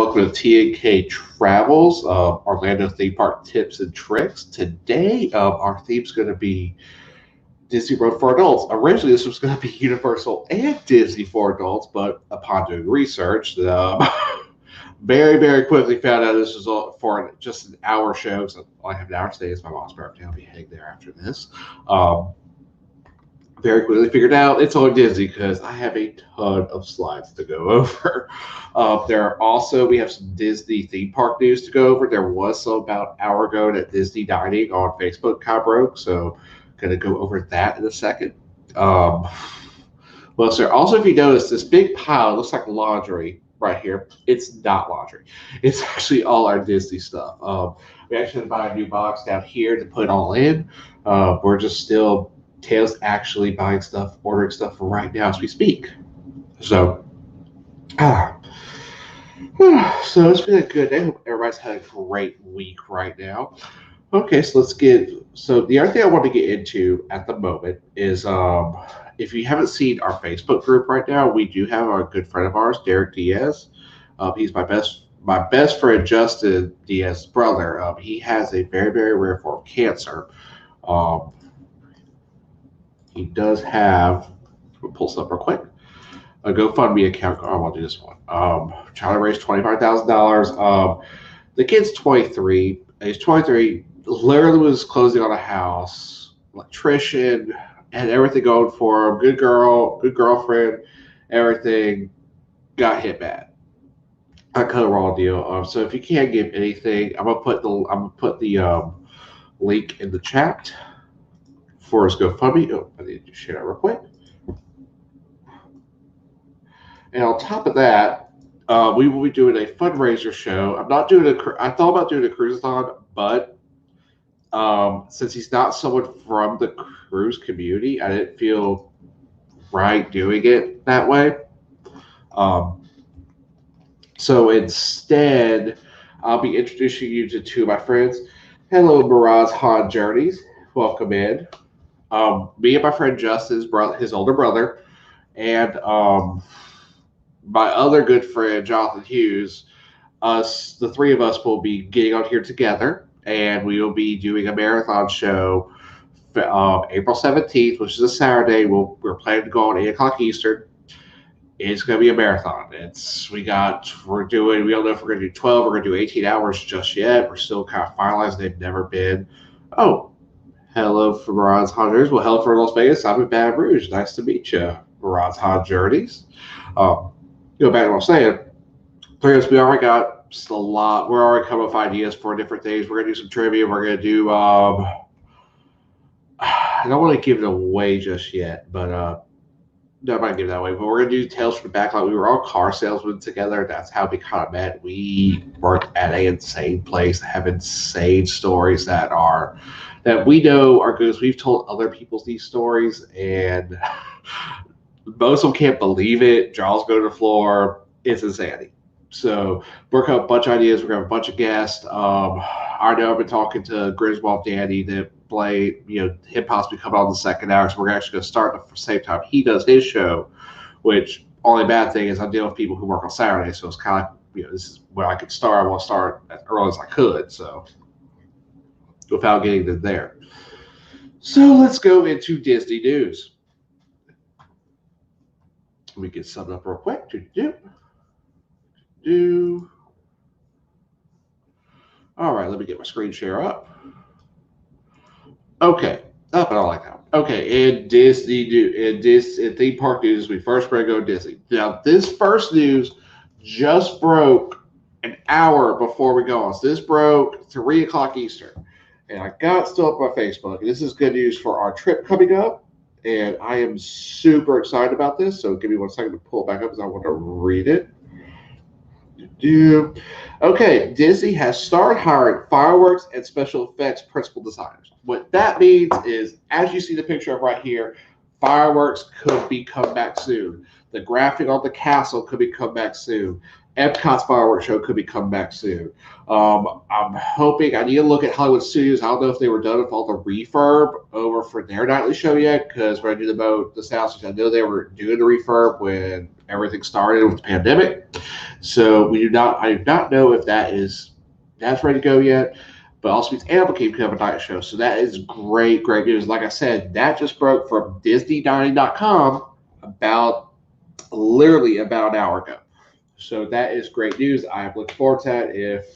welcome to T&K Travels, Orlando theme park tips and tricks. Today, our theme is going to be Disney World for adults. Originally, this was going to be Universal and Disney for adults, but upon doing research, very quickly found out this was all for just an hour show. So all I have an hour today is my mom's birthday. I'll be heading there after this. Very quickly figured out it's on Disney because I have a ton of slides to go over. We have some Disney theme park news to go over. There was some about an hour ago that Disney Dining on Facebook kind of broke, so going to go over that in a second. Well, sir, also if you notice this big pile looks like laundry right here. It's not laundry. It's actually all our Disney stuff. We actually had to buy a new box down here to put all in. We're just still Taylor's actually buying stuff, ordering stuff for right now as we speak. So it's been a good day. I hope everybody's had a great week right now. Okay, so the other thing I want to get into at the moment is if you haven't seen our Facebook group right now, we do have a good friend of ours, Derek Diaz. He's my best friend, Justin Diaz's brother. He has a very rare form of cancer. He does have, we'll pull this up real quick, a GoFundMe account. I want to do this one. Trying to raise $25,000. The kid's 23. He's 23. Literally was closing on a house, electrician, had everything going for him. Good girl, good girlfriend, everything. Got hit bad. I cut a raw deal. So if you can't give anything, I'm gonna put the link in the chat for his GoFundMe. Oh, I need to share that real quick. And on top of that, we will be doing a fundraiser show. I thought about doing a cruise-a-thon, but since he's not someone from the cruise community, I didn't feel right doing it that way. So instead, I'll be introducing you to two of my friends. Hello, Mirage Han Journeys. Welcome in. Me and my friend Justin's his older brother, and my other good friend Jonathan Hughes. The three of us will be getting on here together, and we will be doing a marathon show April 17th, which is a Saturday. We're planning to go on 8 o'clock Eastern. It's going to be a marathon. We don't know if we're going to do 12, we're going to do 18 hours just yet. We're still kind of finalizing. They've never been. Oh, hello from Mirage Han Journeys. Well, hello from Las Vegas. I'm in Baton Rouge. Nice to meet you, Mirage Han Journeys. Go back to what I was saying. We already got a lot. We're already coming up with ideas for different things. We're going to do some trivia. We're going to do, I don't want to give it away just yet, but no, I'm not going to give that away. But we're going to do Tales from the Backlot. We were all car salesmen together. That's how we kind of met. We worked at an insane place, have insane stories that we know are good. We've told other people these stories, and most of them can't believe it. Jaws go to the floor. It's insanity. So we're going to have a bunch of ideas. We're going to have a bunch of guests. I know I've been talking to Griswold Danny that play, him possibly coming on the second hour. So we're actually going to start at the same time he does his show, which only bad thing is I deal with people who work on Saturday. So it's kind of like, this is where I could start. I want to start as early as I could. So without getting to there. So let's go into Disney news. Let me get something up real quick. All right, let me get my screen share up. Okay, up and all like that. Okay, and in theme park news, we first going to go to Disney. Now, this first news just broke an hour before we go on. So this broke 3 o'clock Eastern. And I got still up on Facebook. This is good news for our trip coming up. And I am super excited about this. So give me 1 second to pull it back up because I want to read it. Okay, Disney has started hiring fireworks and special effects principal designers. What that means is, as you see the picture of right here, fireworks could be come back soon. The graphic on the castle could be come back soon. Epcot's fireworks show could be come back soon. I'm hoping, I need to look at Hollywood Studios. I don't know if they were done with all the refurb over for their nightly show yet, because when I do the Sound Stage, I know they were doing the refurb when everything started with the pandemic. So I do not know if that's ready to go yet. But also means Animal Kingdom can have a night show. So that is great, great news. Like I said, that just broke from DisneyDining.com literally about an hour ago. So that is great news. I am looking forward to that. If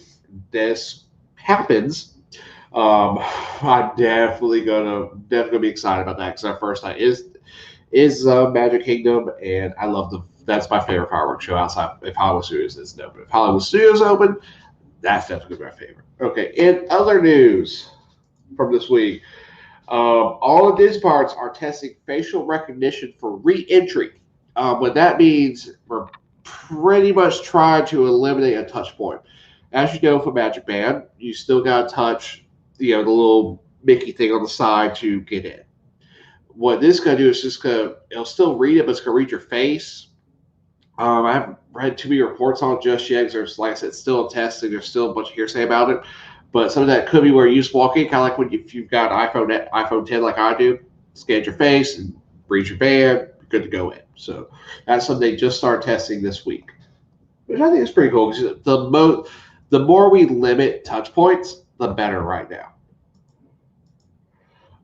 this happens, I'm definitely be excited about that because our first night is Magic Kingdom, and I love that's my favorite fireworks show outside if Hollywood Studios isn't open. If Hollywood Studios open, that's definitely my favorite. Okay, in other news from this week, all of Disney parks are testing facial recognition for re-entry. What that means, we're pretty much trying to eliminate a touch point. As you know, for Magic Band, you still got to touch, the little Mickey thing on the side to get in. What this is going to do is it'll still read it, but it's going to read your face. I haven't read too many reports on it just yet because there's, like I said, still testing. There's still a bunch of hearsay about it. But some of that could be where you just walk in, kind of like if you've got an iPhone 10 like I do, scan your face and read your band, you're good to go in. So that's something they just started testing this week, which I think is pretty cool. The more we limit touch points, the better right now.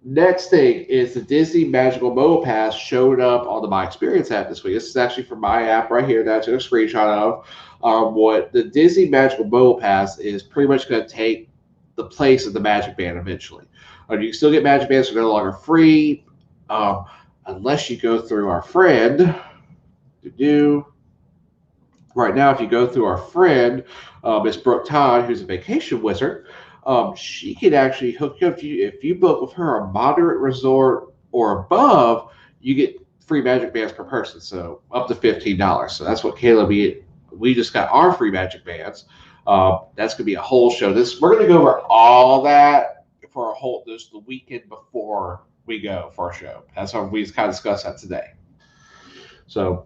Next thing is the Disney Magical Mobile Pass showed up on the My Experience app this week. This is actually from my app right here that I took a screenshot of. What the Disney Magical Mobile Pass is pretty much going to take the place of the Magic Band eventually. You can still get Magic Bands, they're no longer free, unless you go through our friend. Right now, if you go through our friend, Miss Brooke Todd, who's a vacation wizard, she can actually hook you up. If you book with her a moderate resort or above, you get free Magic Bands per person, so up to $15. So that's what we just got our free Magic Bands. That's gonna be a whole show. We're gonna go over all that for the weekend before we go for our show. That's how we just kind of discussed that today. So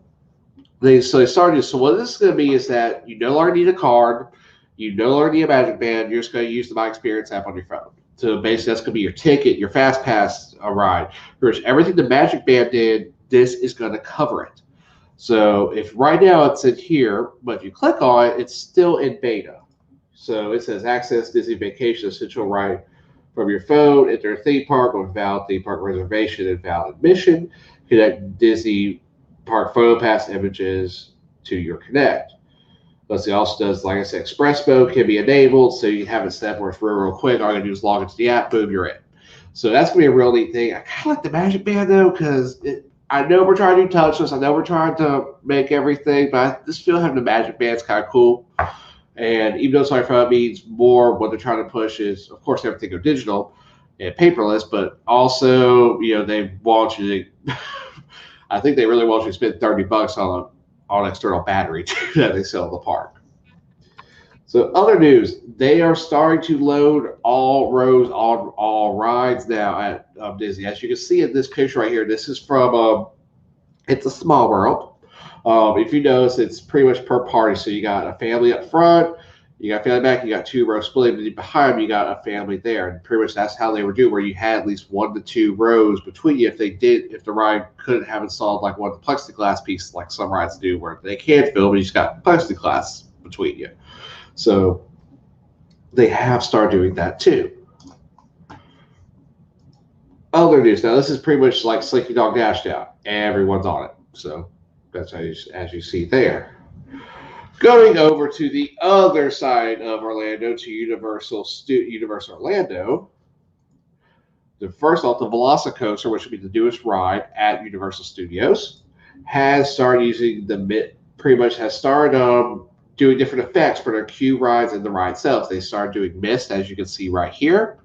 they started. So what this is going to be is that you no longer need a card, you no longer need a Magic Band. You're just going to use the My Experience app on your phone. So basically, that's going to be your ticket, your Fast Pass ride. Whereas everything the Magic Band did, this is going to cover it. So if right now it's in here, but if you click on it, it's still in beta. So it says access Disney Vacation Essential Ride from your phone, enter a theme park with valid theme park reservation and valid admission, connect Disney Park Photo Pass images to your Connect. But it also does, like I said, Express Mode can be enabled, so you have it set where it's real quick. All you gotta do is log into the app, boom, you're in. So that's gonna be a real neat thing. I kind of like the Magic Band though, because I know we're trying to do touchless. I know we're trying to make everything, but I just feel having the Magic Band's kind of cool. And even though sorry for means more, what they're trying to push is, of course, everything go digital and paperless, but also, they want you to. I think they really want you to spend $30 on external battery that they sell at the park. So other news, they are starting to load all rows on all rides now at Disney. As you can see in this picture right here, this is from It's a Small World. If you notice, it's pretty much per party. So you got a family up front, you got a family back, you got two rows split, behind them you got a family there. And pretty much that's how they were doing, where you had at least 1 to 2 rows between you if the ride couldn't have installed like one of the plexiglass pieces like some rides do, where they can film, but you just got plexiglass between you. So they have started doing that too. Other news. Now this is pretty much like Slinky Dog Dashdown. Everyone's on it. So that's as you see there. Going over to the other side of Orlando, to Universal Orlando. First off, the Velocicoaster, which would be the newest ride at Universal Studios, has started using doing different effects for their queue rides and the ride itself. They started doing mist, as you can see right here.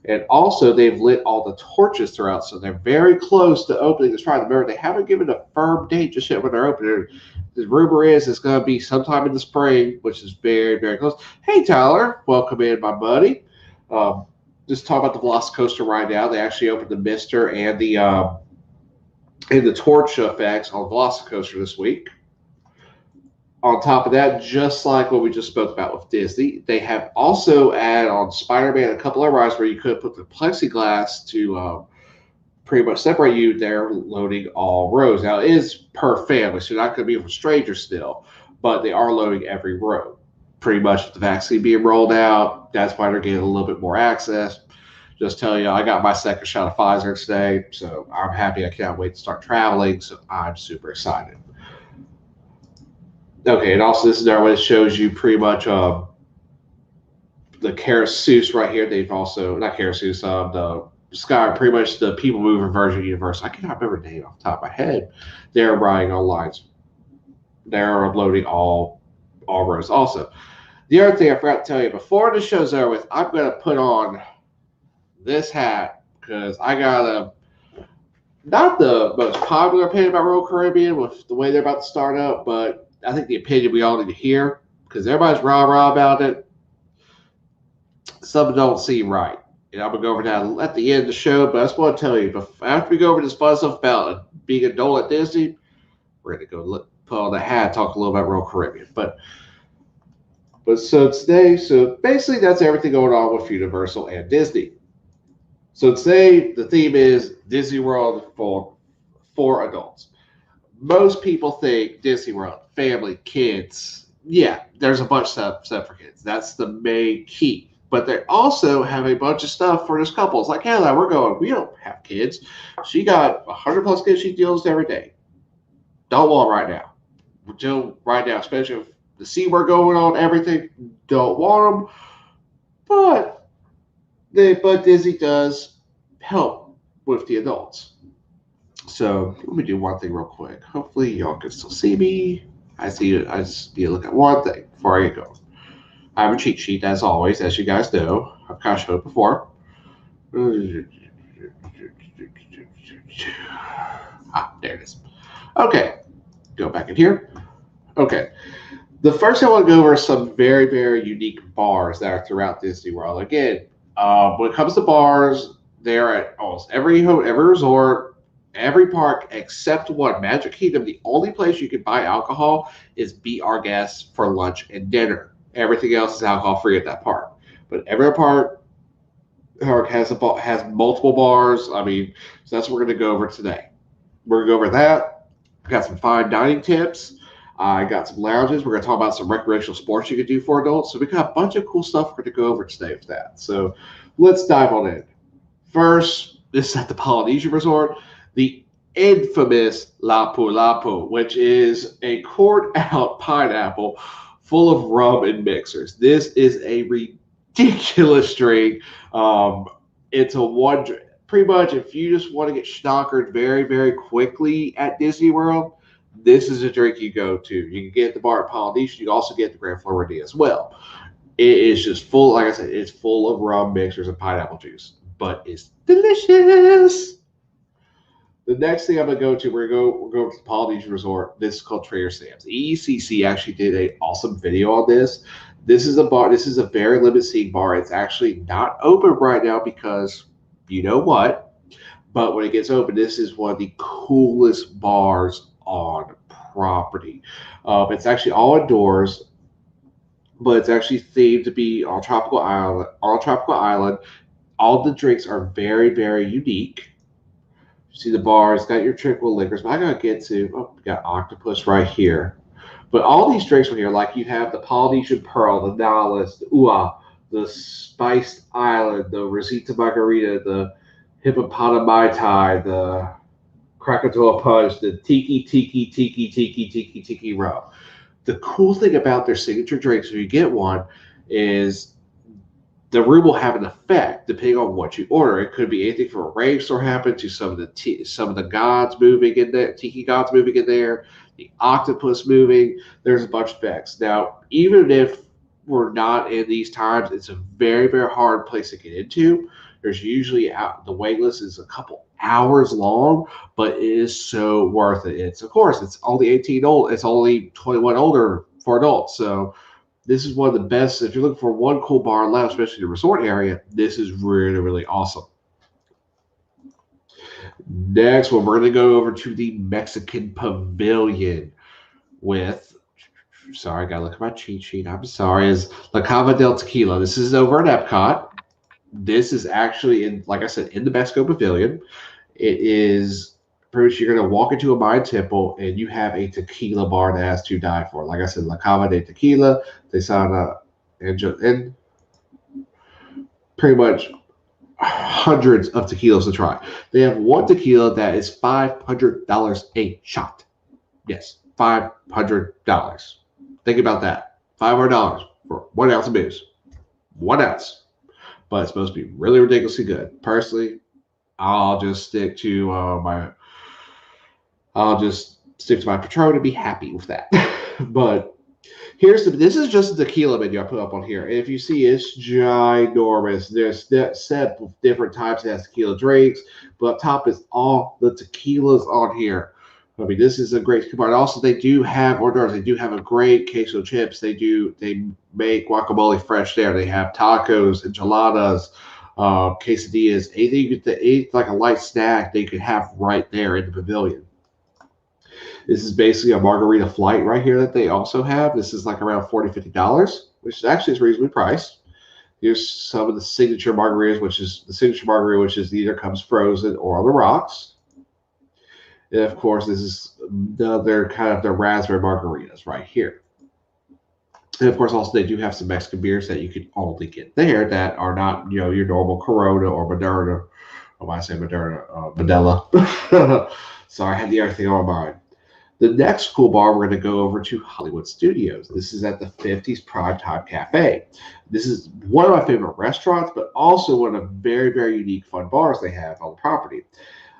And also, they've lit all the torches throughout, so they're very close to opening this ride. Remember, they haven't given a firm date just yet when they're opening. The rumor is it's going to be sometime in the spring, which is very, very close. Hey, Tyler. Welcome in, my buddy. Just talk about the Velocicoaster right now. They actually opened the mister and the torch effects on Velocicoaster this week. On top of that, just like what we just spoke about with Disney, they have also added on Spider-Man a couple of rides where you could put the plexiglass to pretty much separate you. They're loading all rows. Now it is per family, so you're not going to be with strangers still, but they are loading every row. Pretty much with the vaccine being rolled out, that's why they're getting a little bit more access. Just tell you, I got my second shot of Pfizer today, so I'm happy. I can't wait to start traveling, so I'm super excited. Okay, and also this is our way it shows you pretty much the Carouseuse right here. They've also not Carouseuse, the Sky, pretty much the People Mover version of Universal. I cannot remember the name off the top of my head. They're riding all lines. They're uploading all rows. Also, the other thing I forgot to tell you before the show's over with, I'm gonna put on this hat because I got a not the most popular opinion about Royal Caribbean with the way they're about to start up, but I think the opinion we all need to hear because everybody's rah about it. Some don't seem right. And I'm gonna go over that at the end of the show, but I just want to tell you, after we go over this fun stuff about being an adult at Disney, we're gonna go put on the hat, and talk a little about Royal Caribbean. But so today, so basically that's everything going on with Universal and Disney. So today the theme is Disney World for adults. Most people think Disney World, family, kids. Yeah, there's a bunch of stuff for kids. That's the main key. But they also have a bunch of stuff for just couples. Like Hannah, we're going, we don't have kids. She got 100 plus kids she deals with every day. Don't want them right now. Until right now, especially if the sea we're going on, everything, don't want them. But Disney does help with the adults. So let me do one thing real quick. Hopefully y'all can still see me. I just need to look at one thing before I get going. I have a cheat sheet as always, as you guys know. I've kind of showed it before. Ah, there it is. Okay, go back in here. Okay, the first thing I want to go over is some very, very unique bars that are throughout Disney World. Again, when it comes to bars, they're at almost every resort, every park except one. Magic Kingdom, the only place you can buy alcohol is Be Our Guest for lunch and dinner. Everything else is alcohol free at that park. But every park has multiple bars. I mean, so that's what we're going to go over today. We're going to go over that. Got some fine dining tips. I got some lounges. We're going to talk about some recreational sports you can do for adults. So we got a bunch of cool stuff we're going to go over today with that. So let's dive on in. First, this is at the Polynesian Resort, the infamous Lapu Lapu, which is a poured out pineapple full of rum and mixers. This is a ridiculous drink. It's a one, pretty much if you just want to get schnockered very, very quickly at Disney World, this is a drink you go to. You can get at the bar at Polynesian. You can also get the Grand Floridian as well. It is just full, like I said, it's full of rum mixers and pineapple juice, but it's delicious. The next thing I'm gonna go to, we're going to the Polynesian Resort. This is called Trader Sam's. EECC actually did an awesome video on this. This is a bar. This is a very limited seating bar. It's actually not open right now because you know what. But when it gets open, this is one of the coolest bars on property. It's actually all indoors, but it's actually themed to be on tropical island. On tropical island, all the drinks are very, very unique. You see the bar, it's got your tranquil liquors, but I gotta get to, we got octopus right here. But all these drinks are here, like you have the Polynesian Pearl, the Nautilus, the Ua, the Spiced Island, the Rosita Margarita, the Hippopotami Mai Tai, the Krakatoa Punch, the Tiki Rum. The cool thing about their signature drinks, if you get one, is the room will have an effect depending on what you order. It could be anything from a rainstorm happen to some of the gods moving in there, tiki gods moving in there, the octopus moving. There's a bunch of effects. Now, even if we're not in these times, it's a very, very hard place to get into. There's usually the wait list is a couple hours long, but it is so worth it. It's only 18 old. It's only 21 older for adults. So this is one of the best. If you're looking for one cool bar and lounge, especially in the resort area, this is really, really awesome. Next one, we're going to go over to the Mexican Pavilion with, sorry, I got to look at my cheat sheet. I'm sorry, is La Cava del Tequila. This is over at Epcot. This is actually, like I said, in the Mexico Pavilion. It is pretty much you're going to walk into a Mayan temple and you have a tequila bar that has to die for. Like I said, La Cava de Tequila, de Sana, and pretty much hundreds of tequilas to try. They have one tequila that is $500 a shot. Yes, $500. Think about that. $500 for 1 ounce of booze. 1 ounce. But it's supposed to be really ridiculously good. Personally, I'll just stick to my Patron and be happy with that. But this is just the tequila menu I put up on here. If you see, it's ginormous. There's that set of different types of tequila drinks, but up top is all the tequilas on here. I mean, this is a great combine. Also, they do have hors d'oeuvres. They do have a great queso chips. They make guacamole fresh there. They have tacos, enchiladas, quesadillas. Anything you could eat like a light snack they could have right there in the pavilion. This is basically a margarita flight right here that they also have. This is like around $40-$50, which is actually reasonably priced. Here's some of the signature margaritas, which is either comes frozen or on the rocks. And of course, this is another kind of the raspberry margaritas right here. And of course, also they do have some Mexican beers that you can only get there that are not, your normal Corona or Moderna. Oh, when I say Moderna, Modelo. Sorry, I had the other thing on my mind. The next cool bar, we're going to go over to Hollywood Studios. This is at the 50s Primetime Cafe. This is one of my favorite restaurants, but also one of very, very unique fun bars they have on the property.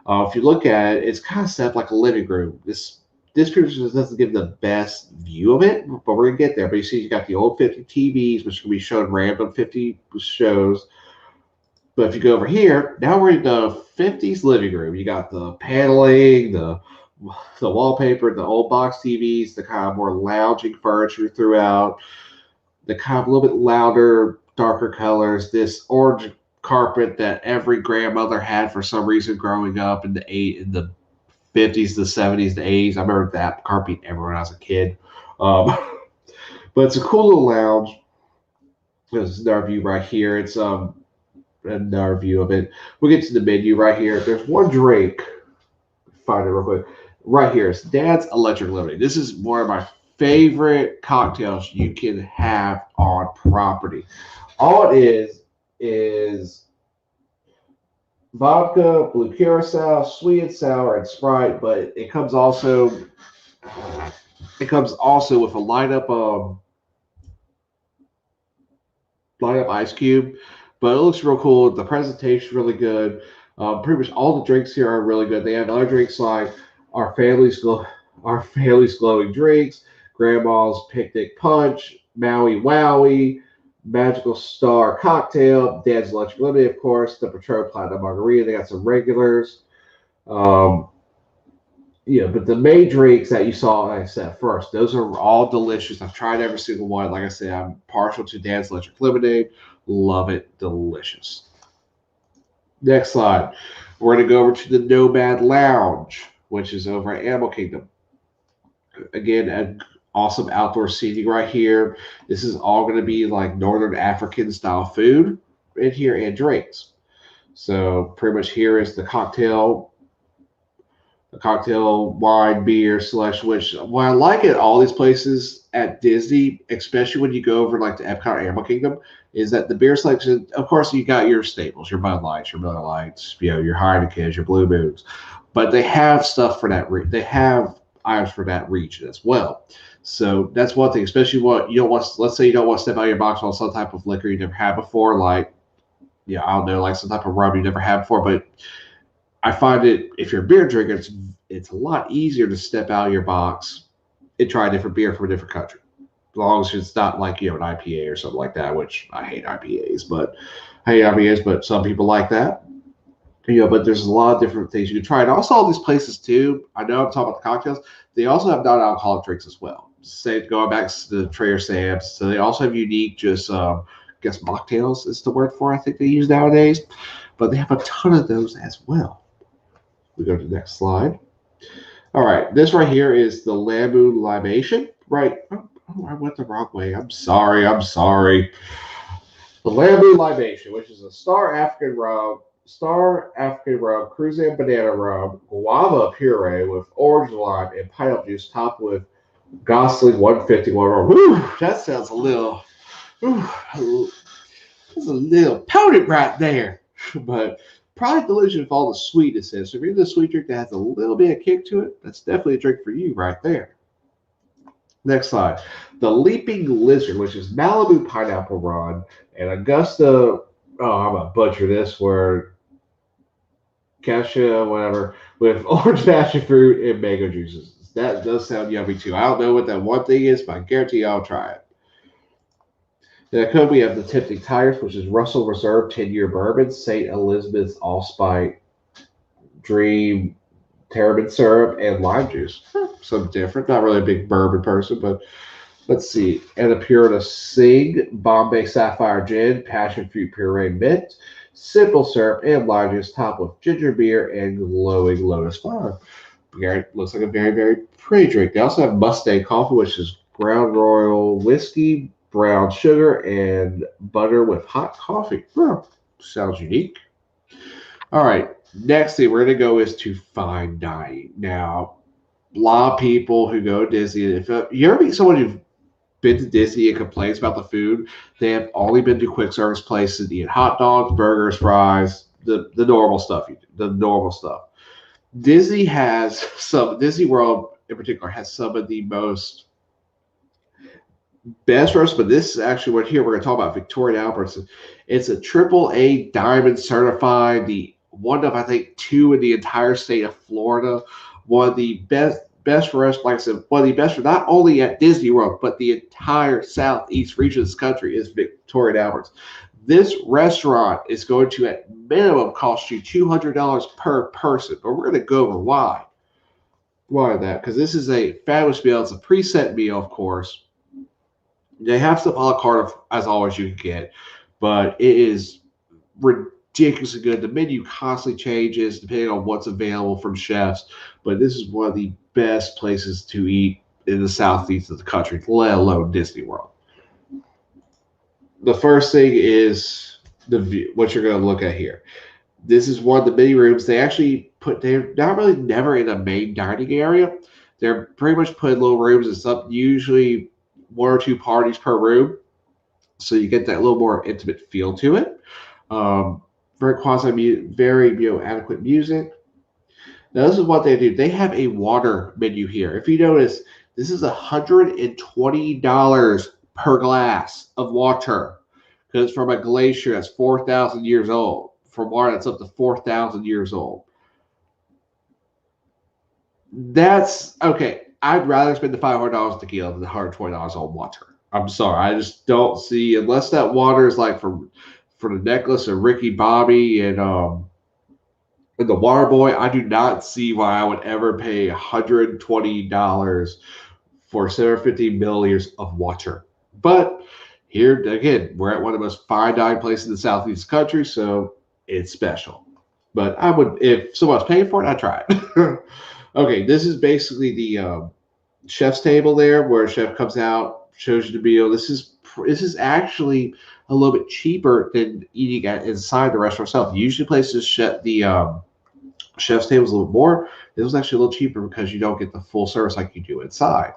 If you look at it, it's kind of set up like a living room. This picture doesn't give the best view of it, but we're going to get there. But you see, you got the old 50 TVs, which can be shown random 50 shows. But if you go over here, now we're in the 50s living room. You got the paneling, the wallpaper, the old box TVs, the kind of more lounging furniture throughout, the kind of a little bit louder, darker colors, this orange carpet that every grandmother had for some reason growing up in the 50s, the 70s, the 80s. I remember that carpet everywhere when I was a kid. But it's a cool little lounge. There's another view right here. It's another view of it. We'll get to the menu right here. There's one drink. Find it real quick. Right here, it's Dad's Electric Lemonade. This is one of my favorite cocktails you can have on property. All it is vodka, blue curacao, sweet and sour, and Sprite. But it comes also with a light up ice cube. But it looks real cool. The presentation's really good. Pretty much all the drinks here are really good. They have other drinks like our family's glowing drinks, Grandma's Picnic Punch, Maui Wowie, Magical Star Cocktail, Dad's Electric Lemonade, of course, the Patron Platinum Margarita. They got some regulars. But the main drinks that you saw, like I said first, those are all delicious. I've tried every single one. Like I said, I'm partial to Dad's Electric Lemonade. Love it. Delicious. Next slide. We're going to go over to the Nomad Lounge, which is over at Animal Kingdom. Again, an awesome outdoor seating right here. This is all going to be like Northern African style food in here and drinks. So pretty much here is the cocktail wine, beer selection, which what I like at all these places at Disney, especially when you go over like to Epcot or Animal Kingdom, is that the beer selection, of course, you got your staples, your Bud Lights, your Miller Lights, your Heinekens, your Blue Moons, but they have stuff for that. They have items for that region as well. So that's one thing, especially what you don't want. Let's say you don't want to step out of your box on some type of liquor you never had before, like I don't know, like some type of rum you never had before. But I find it if you're a beer drinker, it's a lot easier to step out of your box and try a different beer from a different country. As long as it's not like, an IPA or something like that, which I hate IPAs, but some people like that. But there's a lot of different things you can try. And also all these places too, I know I'm talking about the cocktails, they also have non-alcoholic drinks as well. Say going back to the Trader Sam's. So they also have unique mocktails is the word for it, I think they use nowadays. But they have a ton of those as well. We go to the next slide. All right, this right here is the Lambu Libation. Right. Oh, I went the wrong way. I'm sorry. The Lambu Libation, which is a Star African rum Star African rum, Cruzan banana rum, guava puree with orange lime and pineapple juice, topped with Gosling 151 rum. Whew, that sounds a little, whew, that's a little potent right there. But probably delicious with all the sweetness in. So if you're into a sweet drink that has a little bit of kick to it, that's definitely a drink for you right there. Next slide. The Leaping Lizard, which is Malibu pineapple rum and Augusta. Oh, I'm gonna butcher this word. Cassia, whatever, with orange passion fruit and mango juices. That does sound yummy too. I don't know what that one thing is, but I guarantee I'll try it. Then at Code, we have the Tempting Tires, which is Russell Reserve 10-year bourbon, St. Elizabeth's Allspice Dream Tarragon syrup, and lime juice. Something different. Not really a big bourbon person, but let's see. And a Purina Sing Bombay Sapphire Gin, Passion Fruit Puree Mint, simple syrup, and lime juice, topped with ginger beer and glowing lotus flower. Looks like a very, very pretty drink. They also have Mustang Coffee, which is ground royal whiskey, brown sugar, and butter with hot coffee. Oh, sounds unique. All right. Next thing we're going to go is to fine dining. Now, a lot of people who go to Disney, if you ever meet someone who's been to Disney and complains about the food, they have only been to quick service places to eat hot dogs, burgers, fries, the normal stuff. The normal stuff. Disney World in particular has some of the most best roast, but this is actually what here we're going to talk about Victoria Albert's. It's a triple A diamond certified, the one of I think two in the entire state of Florida. One of the best roast, like I said, one of the best not only at Disney World but the entire southeast region of this country is Victoria Albert's. This restaurant is going to at minimum cost you $200 per person, but we're going to go over why. Why that? Because this is a fabulous meal. It's a preset meal, of course. They have stuff a la carte, as always, you can get, but it is ridiculously good. The menu constantly changes depending on what's available from chefs, but this is one of the best places to eat in the southeast of the country, let alone Disney World. The first thing is the view, what you're going to look at here. This is one of the mini rooms. They're not really never in a main dining area. They're pretty much put in little rooms and stuff, usually one or two parties per room, so you get that little more intimate feel to it. Very adequate music. Now this is what they do. They have a water menu here. If you notice, this is $120 per glass of water because it's from a glacier that's 4,000 years old. From water that's up to 4,000 years old. That's okay. I'd rather spend the $500 tequila than the $120 on water. I'm sorry. I just don't see, unless that water is like for the necklace of Ricky Bobby and the Water Boy, I do not see why I would ever pay $120 for 750 milliliters of water. But here again, we're at one of the most fine dining places in the southeast country, so it's special. But I would, if someone's paying for it, I'd try it. Okay, this is basically the chef's table there, where a chef comes out, shows you the meal. This is actually a little bit cheaper than eating inside the restaurant itself. Usually places the chef's table is a little more. This was actually a little cheaper because you don't get the full service like you do inside.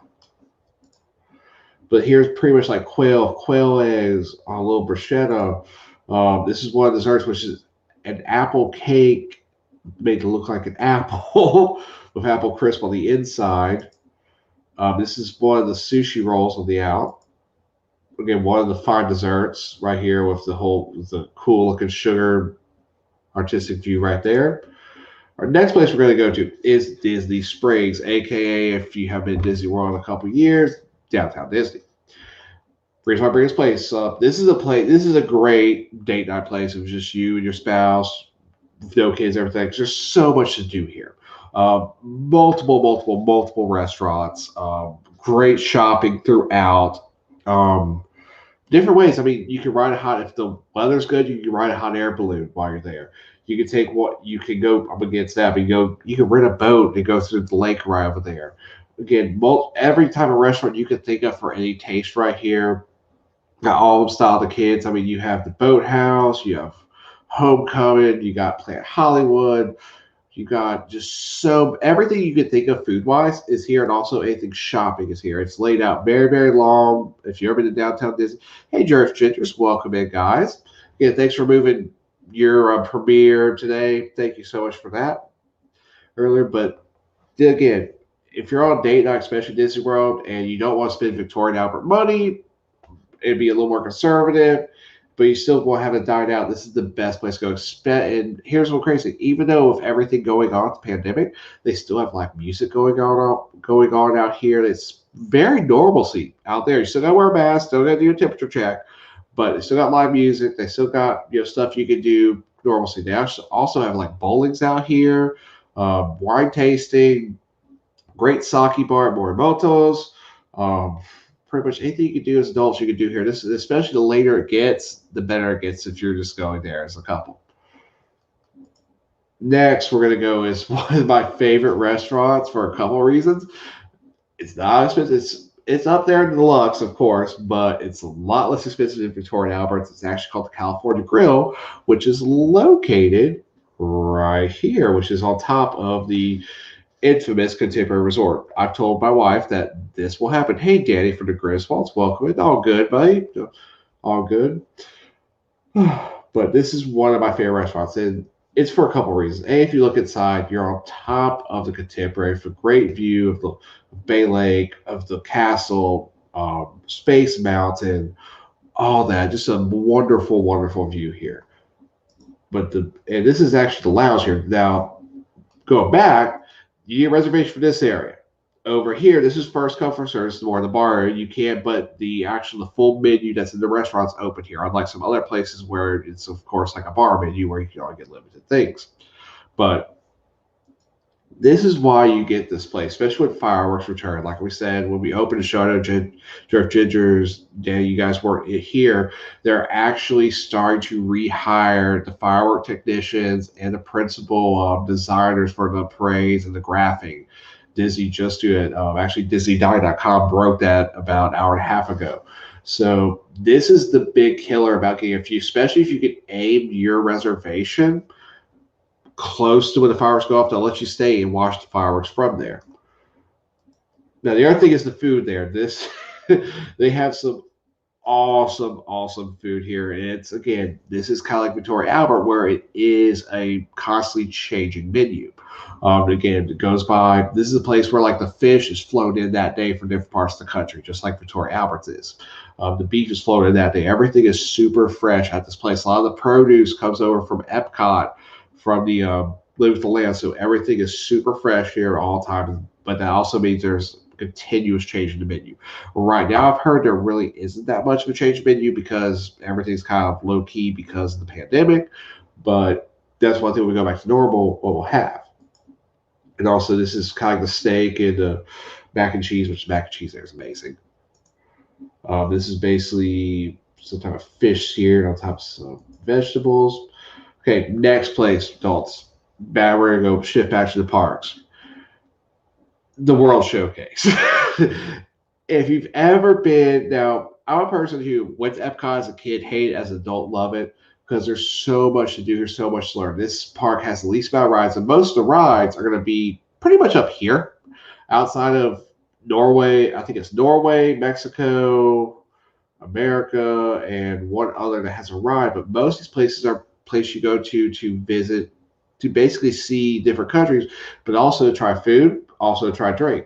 But here's pretty much like quail eggs, a little bruschetta. This is one of the desserts, which is an apple cake made to look like an apple with apple crisp on the inside. This is one of the sushi rolls on the out. Again, one of the fine desserts right here with the cool looking sugar artistic view right there. Our next place we're going to go to is Disney Springs, aka if you have been to Disney World in a couple of years, downtown Disney. Reason why I bring this place up. This is a great date night place. It was just you and your spouse, with no kids, everything. There's so much to do here. Multiple restaurants. Great shopping throughout. Different ways. I mean, you can ride if the weather's good, you can ride a hot air balloon while you're there. You can you can go up against that, but you can rent a boat and go through the lake right over there. Again, every type of restaurant you could think of for any taste right here. Got all of them style the kids. I mean, you have the boathouse, you have Homecoming, you got Planet Hollywood, you got just so everything you could think of food wise is here, and also anything shopping is here. It's laid out very, very long. If you've ever been to downtown Disney, hey, George Gingers, welcome in, guys. Again, thanks for moving your premiere today. Thank you so much for that earlier. But again, if you're on a date night, especially Disney World, and you don't want to spend Victoria and Albert money, it'd be a little more conservative, but you still want to have it dine out. This is the best place to go. And here's what's crazy: even though with everything going on with the pandemic, they still have live music going on out here. It's very normalcy out there. You still got to wear a mask, still got to do a temperature check, but they still got live music. They still got stuff you can do normalcy. They also have like bowlings out here, wine tasting, great sake bar at Morimoto's. Um, Pretty much anything you can do as adults, you can do here. This is especially the later it gets, the better it gets if you're just going there as a couple. Next, we're gonna go is one of my favorite restaurants for a couple of reasons. It's not expensive. It's up there in the deluxe, of course, but it's a lot less expensive than Victoria and Albert's. It's actually called the California Grill, which is located right here, which is on top of the infamous Contemporary Resort. I've told my wife that this will happen. Hey, Danny from the Griswolds, welcome in. All good, buddy. All good. But this is one of my favorite restaurants, and it's for a couple reasons. A, if you look inside, you're on top of the Contemporary with a great view of the Bay Lake, of the castle, Space Mountain, all that. Just a wonderful, wonderful view here. And this is actually the lounge here. Now, going back, you need a reservation for this area. Over here, this is first come first serve. This is more in the bar area. You can't, but the full menu that's in the restaurant's open here, unlike some other places where it's of course like a bar menu where you can only get limited things. But this is why you get this place, especially when fireworks return. Like we said, when we opened the show, I know Jeff Gingers, Danny, you guys weren't here. They're actually starting to rehire the firework technicians and the principal designers for the parades and the graphing. Disney just do it. Actually, Disney.com broke that about an hour and a half ago. So this is the big killer about getting a few, especially if you can aim your reservation close to when the fireworks go off. They'll let you stay and watch the fireworks from there. Now, the other thing is the food there. They have some awesome food here. And this is kind of like Victoria Albert, where it is a constantly changing menu. Again, it goes by. This is a place where like the fish is flown in that day from different parts of the country, just like Victoria Albert's is. The beef is flown in that day. Everything is super fresh at this place. A lot of the produce comes over from Epcot, from the Live with the Land, so everything is super fresh here at all times. But that also means there's continuous change in the menu. Right now, I've heard there really isn't that much of a change in menu because everything's kind of low key because of the pandemic. But that's one thing when we go back to normal, what we'll have. And also, this is kind of the steak and the mac and cheese, which mac and cheese there is amazing. This is basically some type of fish seared on top of some vegetables. Okay, next place, adults. We're going to go shift back to the parks. The World Showcase. If you've ever been, now, I'm a person who went to Epcot as a kid, hate it, as an adult, love it, because there's so much to do, there's so much to learn. This park has the least amount of rides, and most of the rides are going to be pretty much up here, outside of Norway. I think it's Norway, Mexico, America, and one other that has a ride, but most of these places are places you go to visit, to basically see different countries, but also to try food, also to try drink.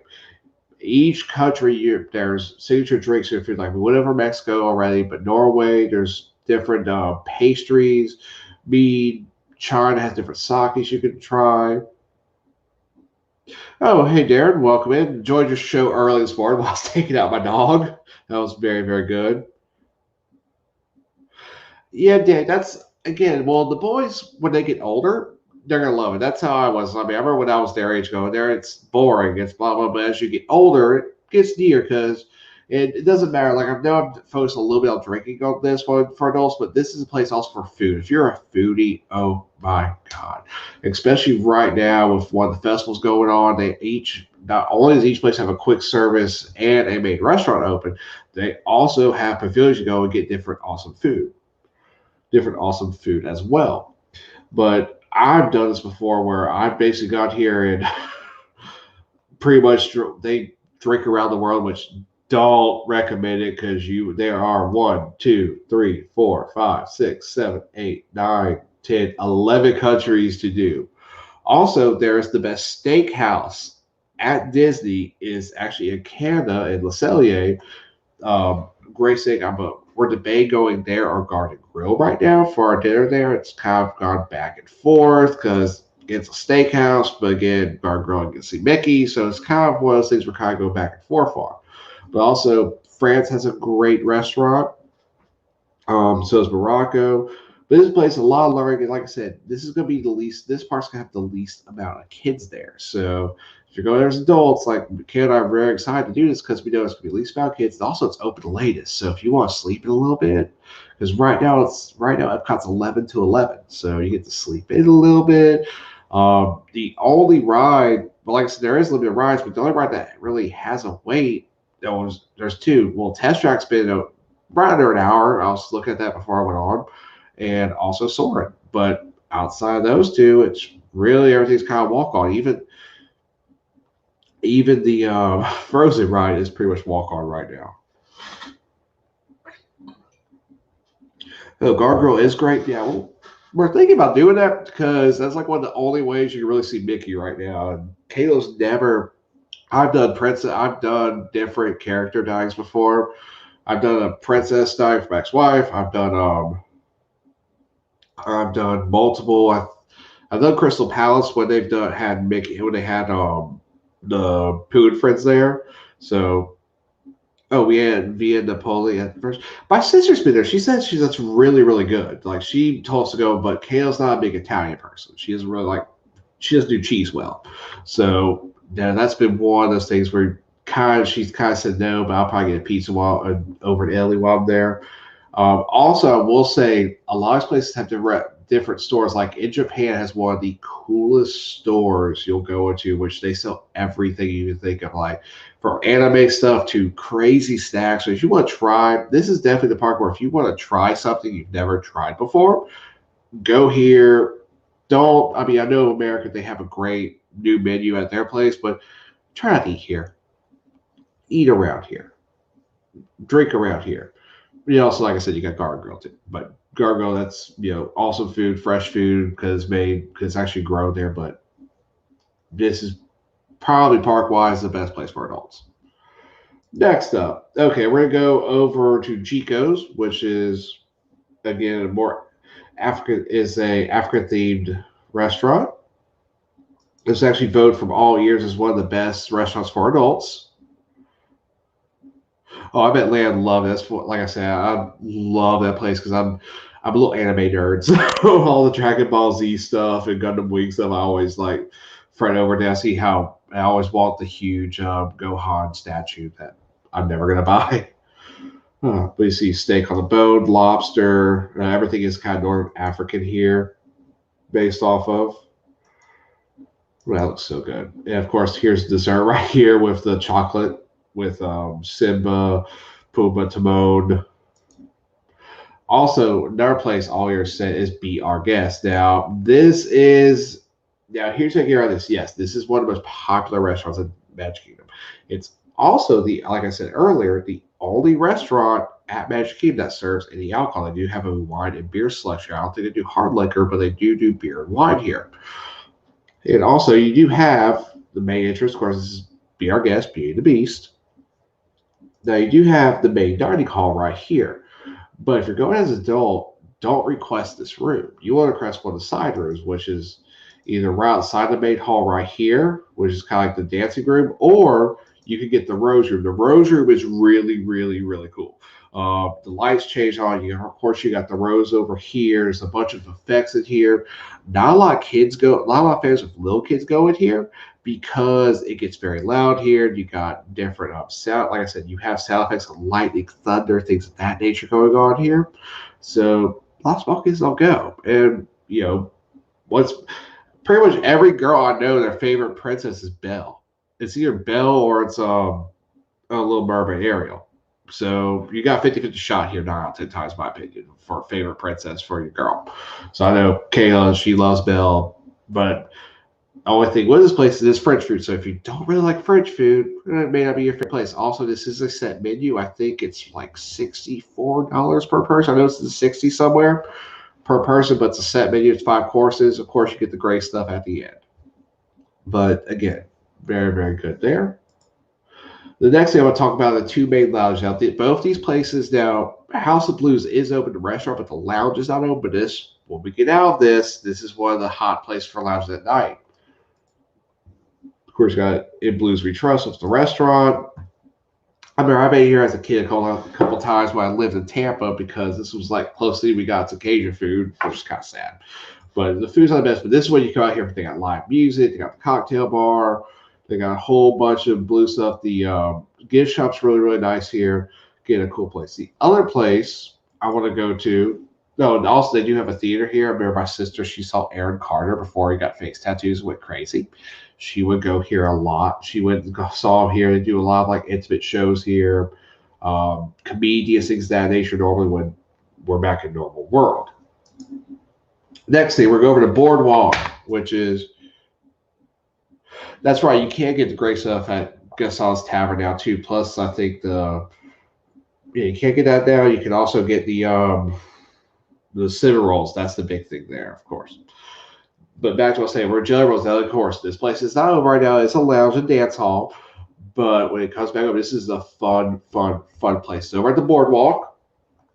Each country, there's signature drinks or food. Like we went over Mexico already, but Norway, there's different pastries. China has different sakes you can try. Oh, hey, Darren, welcome in. Enjoyed your show early this morning while I was taking out my dog. That was very, very good. Yeah, Dan, that's, again, well, the boys, when they get older, they're going to love it. That's how I was. I mean, I remember when I was their age going there, it's boring. It's blah, blah, but as you get older, it gets neater because it doesn't matter. Like, I know I'm focused a little bit on drinking on this one for adults, but this is a place also for food. If you're a foodie, oh my God. Especially right now with one of the festivals going on, not only does each place have a quick service and a main restaurant open, they also have pavilions to go and get different awesome food as well. But I've done this before where I've basically got here and pretty much they drink around the world, which don't recommend it because there are 1, 2, 3, 4, 5, 6, 7, 8, 9, 10, 11 countries to do. Also, there's the best steakhouse at Disney is actually in Canada in Le Cellier. Great steak. We're debating going there or Garden Grill right now for our dinner there. It's kind of gone back and forth because it's a steakhouse, but again, Garden Grill and get to see Mickey, so it's kind of one of those things we're kind of going back and forth on. But also, France has a great restaurant. So is Morocco. But this place, a lot of learning. And like I said, this is going to be the least, this part's going to have the least amount of kids there. So if you're going there as adults, like Kay and I are very excited to do this because we know it's going to be least amount of kids. And also, it's open the latest. So if you want to sleep in a little bit, because right now Epcot's 11 to 11. So you get to sleep in a little bit. The only ride, but like I said, there is a little bit of rides, but the only ride that really has a wait, there's two. Well, Test Track's been right under an hour. I was looking at that before I went on, and also Soarin'. But outside of those two, it's really everything's kind of walk on. Even the Frozen ride is pretty much walk on right now. Oh, Gargoyle is great. Yeah, well, we're thinking about doing that because that's like one of the only ways you can really see Mickey right now. And Kayla's never. I've done princess. I've done different character dyings before. I've done a princess dying for my ex-wife. I've done multiple. I've done Crystal Palace when they've done had Mickey when they had the Pooh and Friends there. So we had Via Napoli at first. My sister's been there. She said that's really really good. Like she told us to go, but Kayla's not a big Italian person. She doesn't really like. She doesn't do cheese well. So yeah, that's been one of those things where she's kind of said no, but I'll probably get a pizza while over in Italy while I'm there. Also, I will say a lot of places have different stores. Like in Japan has one of the coolest stores you'll go into, which they sell everything you can think of, like from anime stuff to crazy snacks. So if you want to try, this is definitely the park where if you want to try something you've never tried before, go here. Don't, I mean, I know America, they have a great new menu at their place, but try not to eat here. Eat around here. Drink around here. Also, like I said, you got Gargoyle too. But Gargoyle, that's awesome food, fresh food because it's actually grown there. But this is probably park wise the best place for adults. Next up, okay, we're gonna go over to Chico's, which is again more African themed restaurant. It's actually voted from all years as one of the best restaurants for adults. Oh, I bet Leia love this. Like I said, I love that place because I'm a little anime nerd. So all the Dragon Ball Z stuff and Gundam Wing stuff, I always like fret over there. See how I always want the huge Gohan statue that I'm never gonna buy. But you see steak on the bone, lobster, everything is kind of North African here, based off of. Well, that looks so good. And of course, here's dessert right here with the chocolate with Simba, Pumbaa, Timon. Also, another place all year said is Be Our Guest. Here's a hear on this. Yes, this is one of the most popular restaurants in Magic Kingdom. It's also like I said earlier, the only restaurant at Magic Kingdom that serves any alcohol. They do have a wine and beer selection. I don't think they do hard liquor, but they do beer and wine here. And also, you do have the main entrance. Of course, this is Be Our Guest, Beauty and the Beast. Now, you do have the main dining hall right here. But if you're going as an adult, don't request this room. You want to request one of the side rooms, which is either right outside the main hall right here, which is kind of like the dancing room, or you can get the Rose Room. The Rose Room is really, really, really cool. The lights change on you. Of course, you got the rose over here. There's a bunch of effects in here. Not a lot of kids go. Not a lot of fans with little kids go in here because it gets very loud here. You got different sound. Like I said, you have sound effects of lightning, thunder, things of that nature going on here. So lots of small kids don't go. And what's pretty much every girl I know, their favorite princess is Belle. It's either Belle or it's a Little Mermaid Ariel. So you got 50-50 shot here, 9 out of 10 times, my opinion, for favorite princess for your girl. So I know Kayla, she loves Belle, but the only thing with this place is French food. So if you don't really like French food, it may not be your favorite place. Also, this is a set menu. I think it's like $64 per person. I know it's 60 somewhere per person, but it's a set menu. It's 5 courses. Of course, you get the great stuff at the end. But again, very, very good there. The next thing I want to talk about are the two main lounges. Now, both these places now, House of Blues is open to restaurant, but the lounge is not open. But this, when we get out of this is one of the hot places for lounges at night. Of course, you got In Blues We Trust, which is the restaurant. I remember I've been here as a kid a couple times when I lived in Tampa because this was like closely we got to Cajun food, which is kind of sad. But the food's not the best. But this is when you come out here. They got live music. They got the cocktail bar. They got a whole bunch of blue stuff. The gift shop's really, really nice here. Get a cool place. The other place I want to go to. No, and also they do have a theater here. I remember my sister, she saw Aaron Carter before he got face tattoos and went crazy. She would go here a lot. She went and saw him here. They do a lot of like intimate shows here, comedians, things of that nature. Normally when we're back in normal world. Next thing, we're going over to Boardwalk, which is that's right. You can't get the great stuff at Gaston's Tavern now too. Plus, I think you can't get that now. You can also get the cinnamon rolls. That's the big thing there, of course. But back to what I was saying, we're Jelly Rolls. Now, of course, this place is not over right now. It's a lounge and dance hall. But when it comes back up, this is a fun, fun, fun place. So we're at the Boardwalk,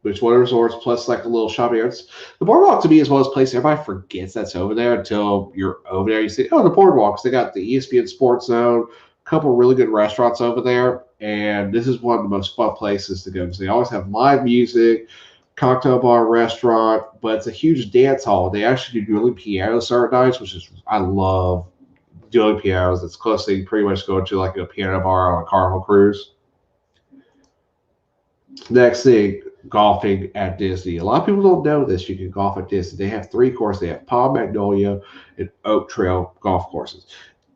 which is one of the resorts, plus like a little shopping area. The Boardwalk to me is one of those places everybody forgets that's over there until you're over there. You say, oh, the Boardwalks. They got the ESPN Sports Zone, a couple really good restaurants over there. And this is one of the most fun places to go because they always have live music, cocktail bar, restaurant, but it's a huge dance hall. They actually do dueling pianos certain nights, which is, I love dueling pianos. It's close to pretty much going to like a piano bar on a Carnival cruise. Next thing, golfing at Disney. A lot of people don't know this. You can golf at Disney. They have 3 courses. They have Palm Magnolia and Oak Trail golf courses.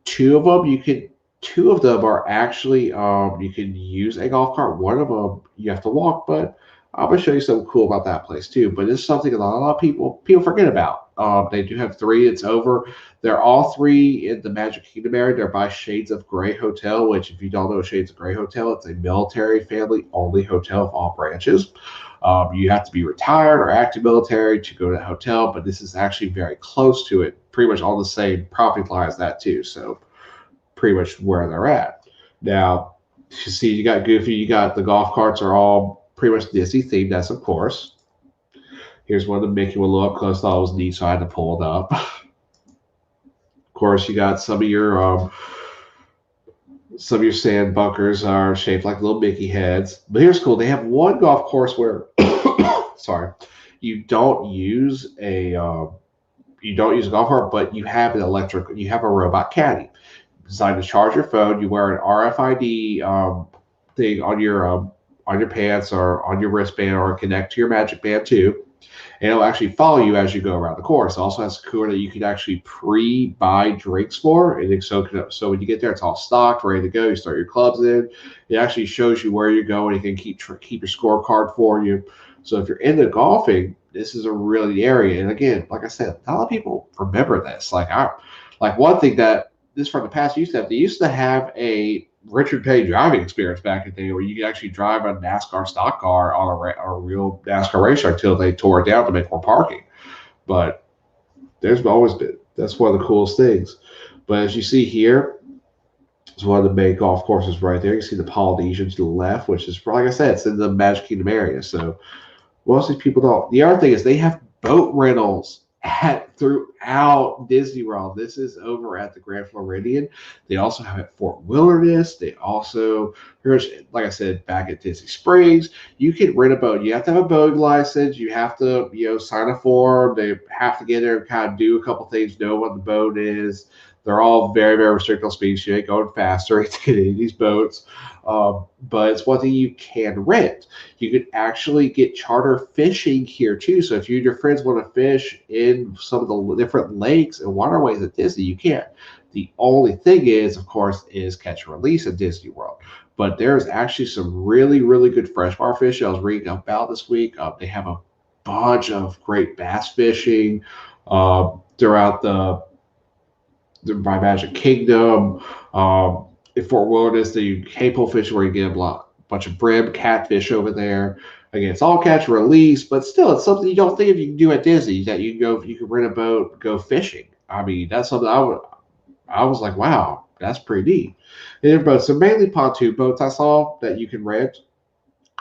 Two of them are actually you can use a golf cart. One of them you have to walk, but I'm gonna show you something cool about that place too. But it's something a lot of people forget about. They do have 3. It's over. They're all 3 in the Magic Kingdom area. They're by Shades of Grey Hotel, which if you don't know Shades of Grey Hotel, it's a military family only hotel of all branches. You have to be retired or active military to go to that hotel, but this is actually very close to it, pretty much on the same property line as that too. So pretty much where they're at. Now, you see, you got Goofy, you got the golf carts are all pretty much Disney themed, that's of course. Here's one of the Mickey with a little up close. Thought it was neat, so I had to pull it up. Of course, you got some of your sand bunkers are shaped like little Mickey heads. But here's cool. They have one golf course where, sorry, you don't use a golf cart, but you have a robot caddy designed to charge your phone. You wear an RFID thing on your pants or on your wristband or connect to your Magic Band too. And it'll actually follow you as you go around the course. It also has a cooler that you can actually pre-buy drinks for. And so when you get there, it's all stocked, ready to go. You start your clubs in. It actually shows you where you're going. It can keep your scorecard for you. So if you're into golfing, this is a really area. And again, like I said, not a lot of people remember this. Like one thing that this from the past they used to have a Richard Petty driving experience back in the day where you could actually drive a NASCAR stock car on a real NASCAR racetrack until they tore it down to make more parking. But there's always been, that's one of the coolest things. But as you see here, it's one of the main golf courses right there. You see the Polynesian to the left, which is, like I said, it's in the Magic Kingdom area. So most of these people don't. The other thing is they have boat rentals throughout Disney World. This is over at the Grand Floridian. They also have at Fort Wilderness. They also, like I said, back at Disney Springs, you can rent a boat. You have to have a boating license. You have to, sign a form. They have to get there and kind of do a couple things, know what the boat is. They're all very, very restricted on speed. You ain't going faster to get in these boats. But it's one thing you can rent. You can actually get charter fishing here too. So if you and your friends want to fish in some of the different lakes and waterways at Disney. You can't. The only thing is, of course, is catch and release at Disney World. But there's actually some really, really good freshwater fish I was reading about this week. They have a bunch of great bass fishing throughout the by Magic Kingdom. In Fort Wilderness, the Capo fish where you get a bunch of brim, catfish over there. Again, it's all catch and release, but still, it's something you don't think of you can do at Disney. That you can rent a boat, go fishing. I mean, that's something I was like, wow, that's pretty neat. And their boats, so mainly pontoon boats I saw that you can rent.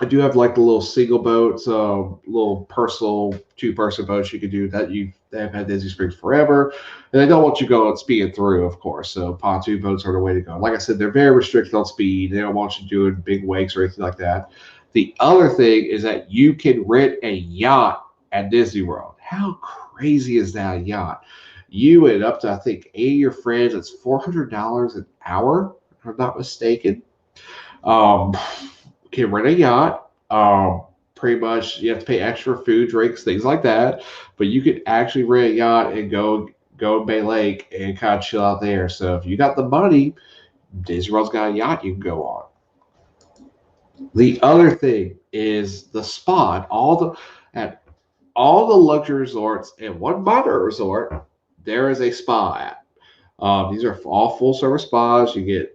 I do have like the little single boats, little personal two-person boats you can do that they have had Disney Springs forever, and they don't want you going speeding through, of course. So pontoon boats are the way to go. Like I said, they're very restricted on speed. They don't want you doing big wakes or anything like that. The other thing is that you can rent a yacht at Disney World. How crazy is that, a yacht? You and up to I think 80 of your friends. It's $400 an hour, if I'm not mistaken. Um, can rent a yacht. Pretty much you have to pay extra food, drinks, things like that. But you can actually rent a yacht and go Bay Lake and kind of chill out there. So if you got the money, Disney World's got a yacht you can go on. The other thing is the spa. At all the luxury resorts and one moderate resort, there is a spa at. These are all full service spas. You get,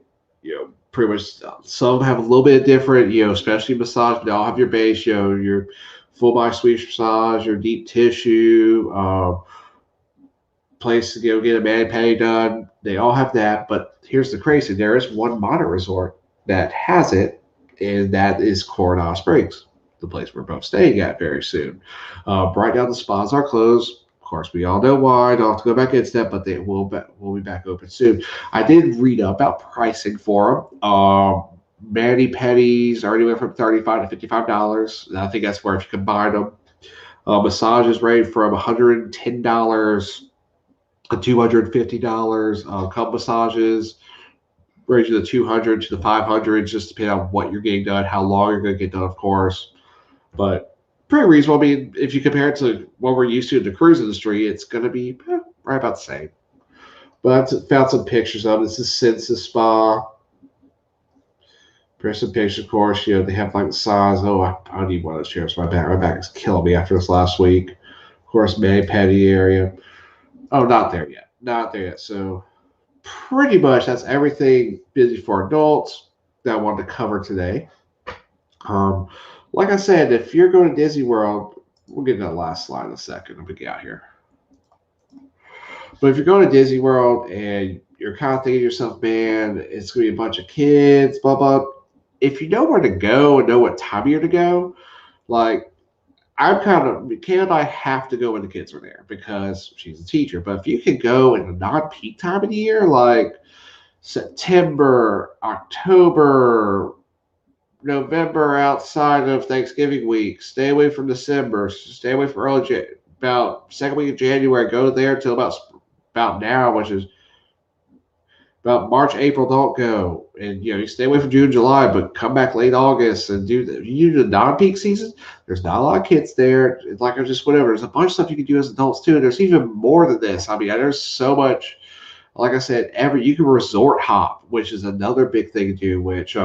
pretty much some have a little bit different, especially massage. They all have your base, your full body Swedish massage, your deep tissue, place to go get a mani pedi done. They all have that. But here's the crazy: there is one moderate resort that has it, and that is Coronado Springs, the place we're both staying at very soon. Right now, the spas are closed. Of course, we all know why. I don't have to go back into that, but they will be back open soon. I did read up about pricing for them. Mani pedis are anywhere from $35 to $55. And I think that's where if you combine them, massages range from $110 to $250. Cup massages range from the 200 to the 500, just depending on what you're getting done, how long you're going to get done, of course. But pretty reasonable. I mean, if you compare it to what we're used to in the cruise industry, it's going to be right about the same. But I found some pictures of it. This is Senses Spa. There's some pictures, of course. They have like the size. Oh, I need one of those chairs. My back is killing me after this last week. Of course, mani pedi area. Oh, not there yet. Not there yet. So pretty much that's everything busy for adults that I wanted to cover today. Like I said, if you're going to Disney World, we'll get to that last slide in a second when we get out here. But if you're going to Disney World and you're kind of thinking to yourself, man, it's going to be a bunch of kids, blah, blah. If you know where to go and know what time of year to go, like Kayla and I have to go when the kids are there because she's a teacher. But if you can go in a non-peak time of the year, like September, October, November, outside of Thanksgiving week, stay away from December, stay away from about second week of January, go there until about now, which is about March, April, don't go. And, you stay away from June, July, but come back late August and do the non-peak season. There's not a lot of kids there. It's like, just whatever. There's a bunch of stuff you can do as adults, too. And there's even more than this. I mean, there's so much, like I said, you can resort hop, which is another big thing to do, which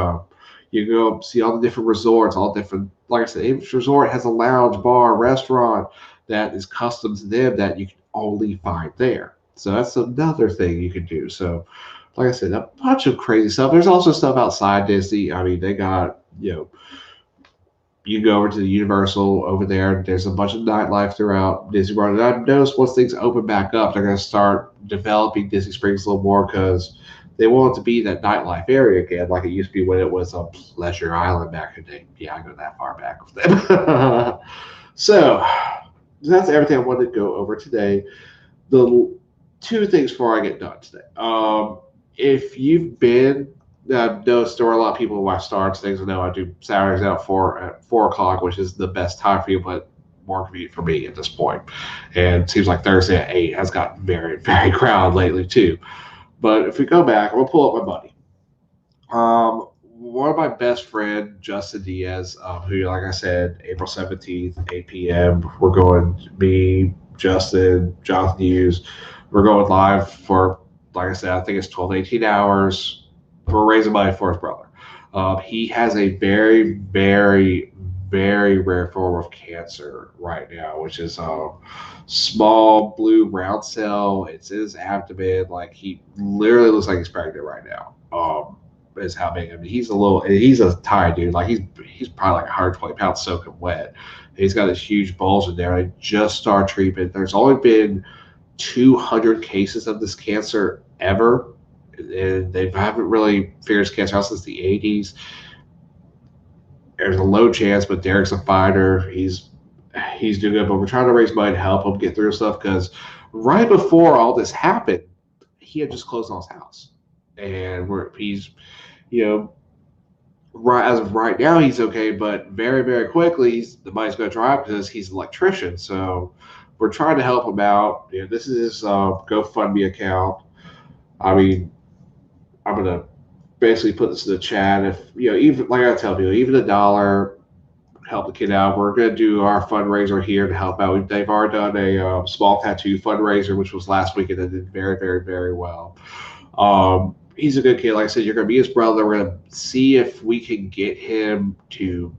you can go see all the different resorts, all different, like I said, each resort has a lounge, bar, restaurant that is custom to them that you can only find there. So that's another thing you can do. So, like I said, a bunch of crazy stuff. There's also stuff outside Disney. I mean, they got, you can go over to the Universal over there. There's a bunch of nightlife throughout Disney World. And I've noticed once things open back up, they're going to start developing Disney Springs a little more because they want it to be that nightlife area again, like it used to be when it was a Pleasure Island back in the day. Yeah, I go that far back with them. So that's everything I wanted to go over today. The two things before I get done today. If you've been, noticed there are a lot of people who watch Stars things. I know I do Saturdays at 4 o'clock, which is the best time for you, but more convenient for me at this point. And it seems like Thursday at 8 has gotten very, very crowded lately too. But if we go back, I'm going to pull up my buddy. One of my best friend, Justin Diaz, who, like I said, April 17th, 8 p.m., we're going to be Justin, Jonathan Hughes. We're going live for, like I said, I think it's 12 to 18 hours. We're raising money for his brother. He has a very, very, very rare form of cancer right now, which is small blue round cell. It's in his abdomen. Like he literally looks like he's pregnant right now. Is how big. I mean, he's a tiny dude. Like he's probably like 120 pounds soaking wet. He's got this huge bulge in there. I just started treatment. There's only been 200 cases of this cancer ever, and they haven't really figured this cancer out since the 80s. There's a low chance, but Derek's a fighter. He's doing good, but we're trying to raise money to help him get through stuff because right before all this happened, he had just closed on his house, and he's you know right as of right now he's okay, but very very quickly the money's going to dry up because he's an electrician. So we're trying to help him out. This is his GoFundMe account. I mean, I'm gonna basically put this in the chat. If even like I tell people, even $1 help the kid out. We're gonna do our fundraiser here to help out. They've already done a small tattoo fundraiser, which was last week, and it did very very very well. He's a good kid. Like I said, you're going to be his brother. We're going to see if we can get him to.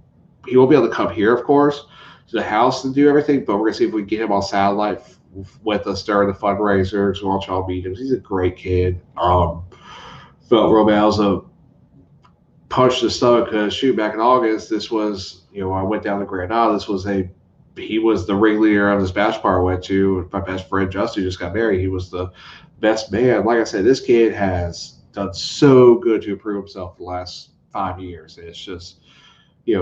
He won't be able to come here, of course, to the house and do everything, but we're going to see if we can get him on satellite with us during the fundraiser. So watch all meetings. He's a great kid. Felt real bad. I was a punch to the stomach because shoot, back in August, this was I went down to Grand Isle. He was the ringleader of this basketball I went to. My best friend Justin just got married. He was the best man. Like I said, this kid has done so good to improve himself the last 5 years. It's just,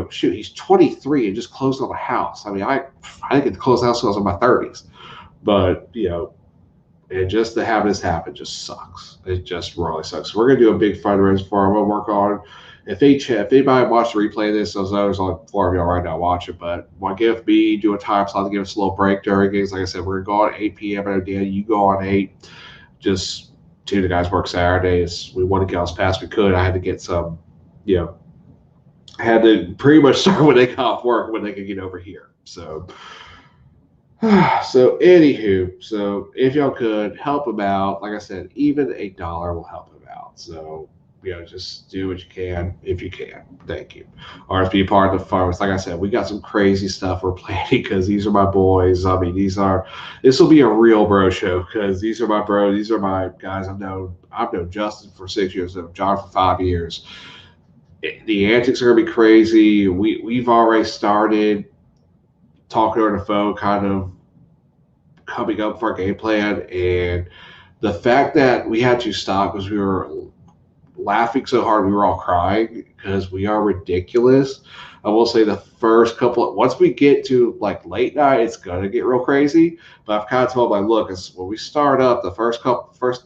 shoot, he's 23 and just closed on a house. I mean, I didn't get to close the house until I was in my 30s. But, and just to have this happen just sucks. It just really sucks. So we're going to do a big fundraiser for him. We'll work on if anybody watched the replay of this, there's only 4 of y'all right now watch it, but want to give me, do a time slot to give us a little break during games. Like I said, we're going to go on 8 p.m. I know, Dan, you go on 8. Just two of the guys work Saturdays. We want to get as fast as we could. I had to get some, I had to pretty much start when they got off work when they could get over here. So anywho, so if y'all could help him out, like I said, even $1 will help him out. So just do what you can if you can. Thank you. Or if be a part of the fun. Like I said, we got some crazy stuff we're planning because these are my boys. I mean, this will be a real bro show because these are my bros. These are my guys. I've known Justin for 6 years. I've known John for 5 years. The antics are gonna be crazy. We've already started talking on the phone, kind of coming up with our game plan, and the fact that we had to stop because we were laughing so hard we were all crying because we are ridiculous. I will say the first once we get to like late night, it's gonna get real crazy. But I've kind of told my look, when we start up the first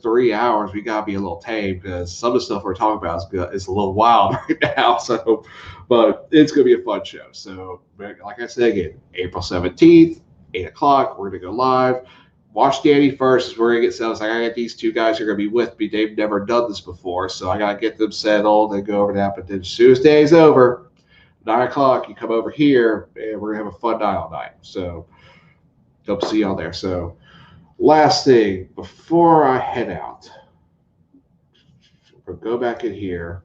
3 hours, we gotta be a little tame because some of the stuff we're talking about is a little wild right now. So, but it's gonna be a fun show. So, like I said again, April 17th, 8 o'clock, we're gonna go live. Watch Danny first. We're gonna get settled. So I gotta get these two guys who are gonna be with me. They've never done this before, so I gotta get them settled and go over that. But then as soon as day's over, 9 o'clock, you come over here and we're gonna have a fun night all night. So hope to see y'all there. So last thing before I head out, we'll go back in here.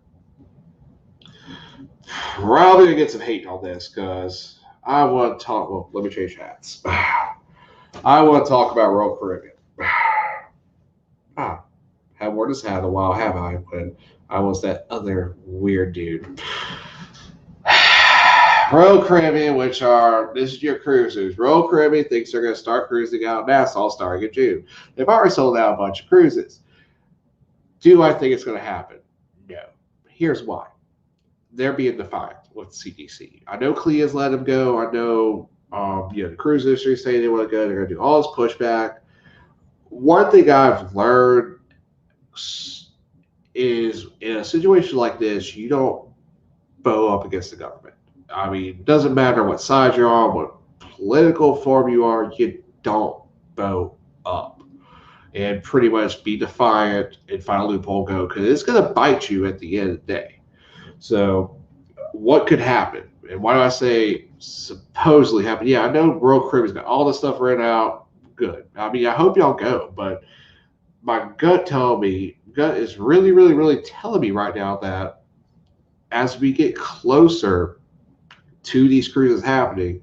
We're probably gonna get some hate on this because I want to talk. Well, let me change hats. I want to talk about Royal Caribbean. Haven't worn this hat in a while, have I? But I was that other weird dude. Royal Caribbean, this is your cruisers. Royal Caribbean thinks they're going to start cruising out Nassau starting in June. They've already sold out a bunch of cruises. Do I think it's going to happen? No. Here's why. They're being defiant with CDC. I know CLIA's let them go. I know the cruise industry saying they want to go. They're going to do all this pushback. One thing I've learned is in a situation like this, you don't bow up against the government. I mean, it doesn't matter what side you're on, what political form you are, you don't bow up and pretty much be defiant and find a loophole, go, because it's going to bite you at the end of the day. So what could happen? And why do I say supposedly happen? Yeah, I know Royal Caribbean's got all this stuff written out. good. I mean, I hope y'all go, but my gut is really, really, really telling me right now that as we get closer to these cruises happening,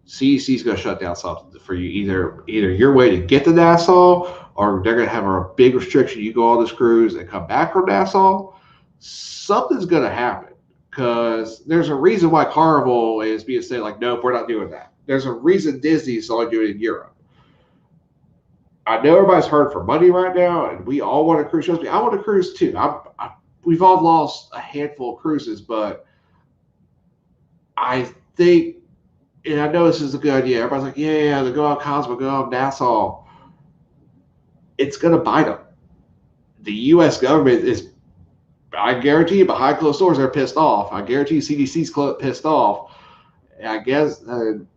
CDC is going to shut down something for you. Either your way to get to Nassau, or they're going to have a big restriction. You go on this cruise and come back from Nassau. Something's going to happen because there's a reason why Carnival is being said like, nope, we're not doing that. There's a reason Disney is only doing it in Europe. I know everybody's hurting for money right now, and we all want to cruise. I want to cruise too. We've all lost a handful of cruises, but I think, and I know this is a good idea. Everybody's like, yeah, to go out Cosmo, go out Nassau. It's going to bite them. The U.S. government is, I guarantee you, behind closed doors, they're pissed off. I guarantee you, CDC's pissed off. I guess,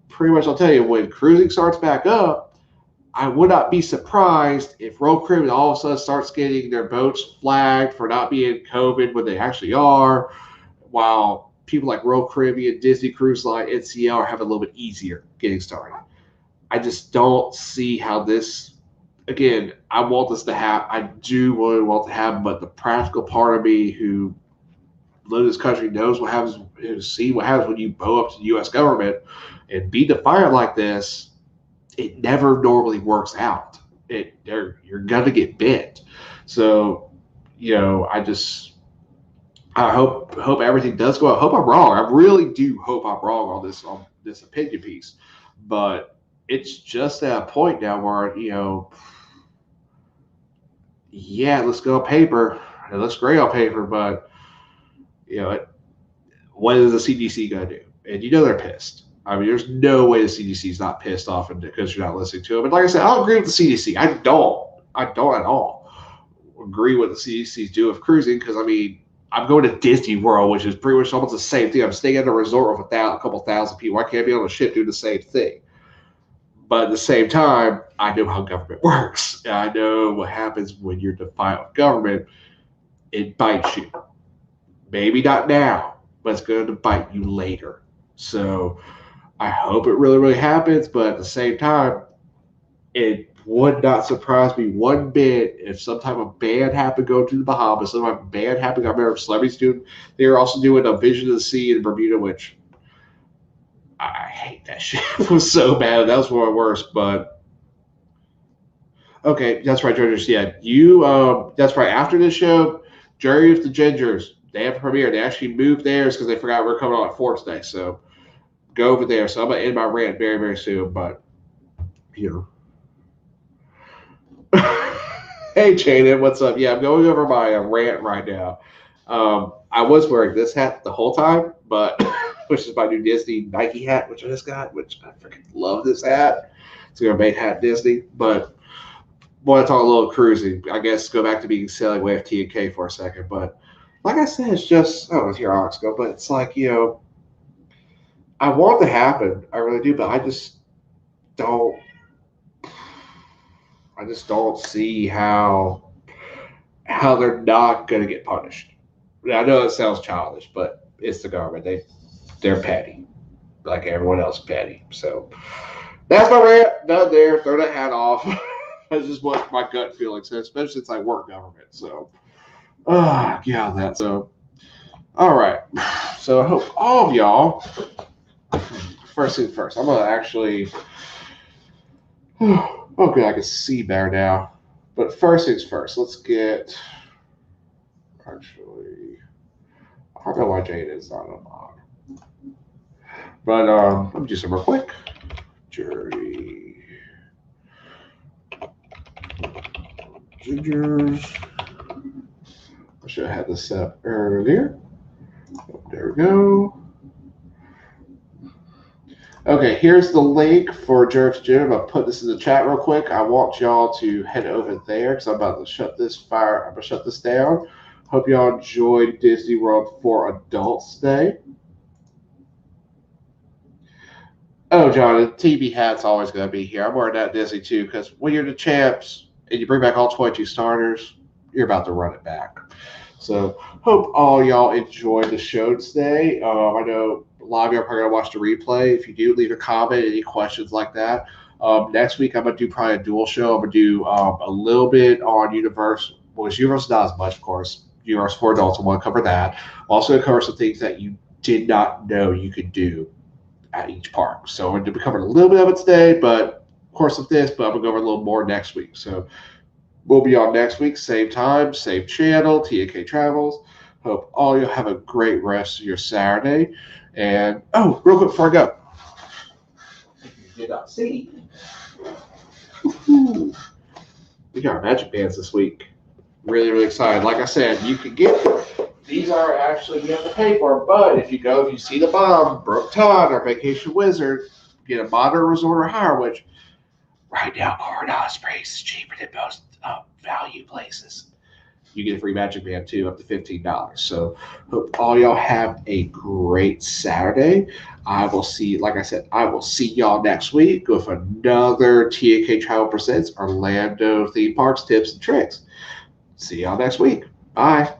pretty much I'll tell you, when cruising starts back up, I would not be surprised if Royal Caribbean all of a sudden starts getting their boats flagged for not being COVID when they actually are, while people like Royal Caribbean, Disney Cruise Line, NCL are having a little bit easier getting started. I just don't see how this, again, I want this to happen. I do really want to happen, but the practical part of me who lives in this country knows what happens, see what happens when you bow up to the U.S. government and be defiant like this. It never normally works out. You're gonna get bit. So, I hope everything does go. I hope I'm wrong. I really do hope I'm wrong on this opinion piece. But it's just at a point now where yeah, let's go on paper. It looks great on paper, but what is the CDC gonna do? And they're pissed. I mean, there's no way the CDC is not pissed off because you're not listening to them. But like I said, I don't agree with the CDC. I don't at all agree with the CDC's do of cruising because, I mean, I'm going to Disney World, which is pretty much almost the same thing. I'm staying at a resort with a couple thousand people. I can't be on a ship doing the same thing. But at the same time, I know how government works. And I know what happens when you're defiant with government. It bites you. Maybe not now, but it's going to bite you later. So I hope it really, really happens, but at the same time, it would not surprise me one bit if some type of ban happened going to the Bahamas, some type of ban happened. I remember celebrities doing, they were also doing a Vision of the Sea in Bermuda, which I hate that shit. It was so bad. That was one of the worst, but okay, that's right, George. Yeah, that's right. After this show, Jerry with the Gingers, they have a premiere. They actually moved theirs because they forgot we were coming on at Force Day, so go over there. So I'm going to end my rant very, very soon, but, Hey, Jaden, what's up? Yeah, I'm going over my rant right now. I was wearing this hat the whole time, but which is my new Disney Nike hat, which I just got, which I freaking love this hat. It's going to make hat Disney, but want to talk a little cruising. I guess go back to being sailing away of T&K for a second, but like I said, it's just, it's here Oxco, but it's like, I want it to happen. I really do, but I just don't see how they're not going to get punished. I know it sounds childish, but it's the government. They're petty, like everyone else petty. So that's my rant. Done there. Throw that hat off. That's just what my gut feeling says, especially since I work government. So, yeah, that. So, all right. So I hope all of y'all. First things first. I'm gonna actually. Okay, I can see better now. But first things first. Let's get. Actually, I don't know why Jade is not on. But let me do some real quick. Jury. Gingers. I should have had this set up earlier. There we go. Okay, here's the link for Jerry's Gym. I'll put this in the chat real quick. I want y'all to head over there because I'm about to shut this fire. I'm gonna shut this down. Hope y'all enjoyed Disney World for Adults Day. Oh, John, the TV hat's always gonna be here. I'm wearing that Disney too because when you're the champs and you bring back all 22 starters, you're about to run it back. So hope all y'all enjoyed the show today. I know a lot of you are probably going to watch the replay. If you do, leave a comment, any questions like that. Next week, I'm going to do probably a dual show. I'm going to do a little bit on Universal. Well, it's Universal not as much, of course. Universal for adults, I want to cover that. I'm also going to cover some things that you did not know you could do at each park. So I'm going to be covering a little bit of it today, but of course of this, but I'm going to go over a little more next week. So we'll be on next week, same time, same channel, T&K Travels. Hope all you have a great rest of your Saturday. And, oh, real quick before I go. You did not see. We got our magic bands this week. Really, really excited. Like I said, you can get these are actually you have to pay for them, but if you see the bomb, Brook Todd, or Vacation Wizard, get a modern resort or higher, which right now Coronado Springs is cheaper than most value places. You get a free magic band too, up to $15. So hope all y'all have a great Saturday. I will see, like I said, I will see y'all next week with another T&K Travel Presents Orlando Theme Parks Tips and Tricks. See y'all next week. Bye.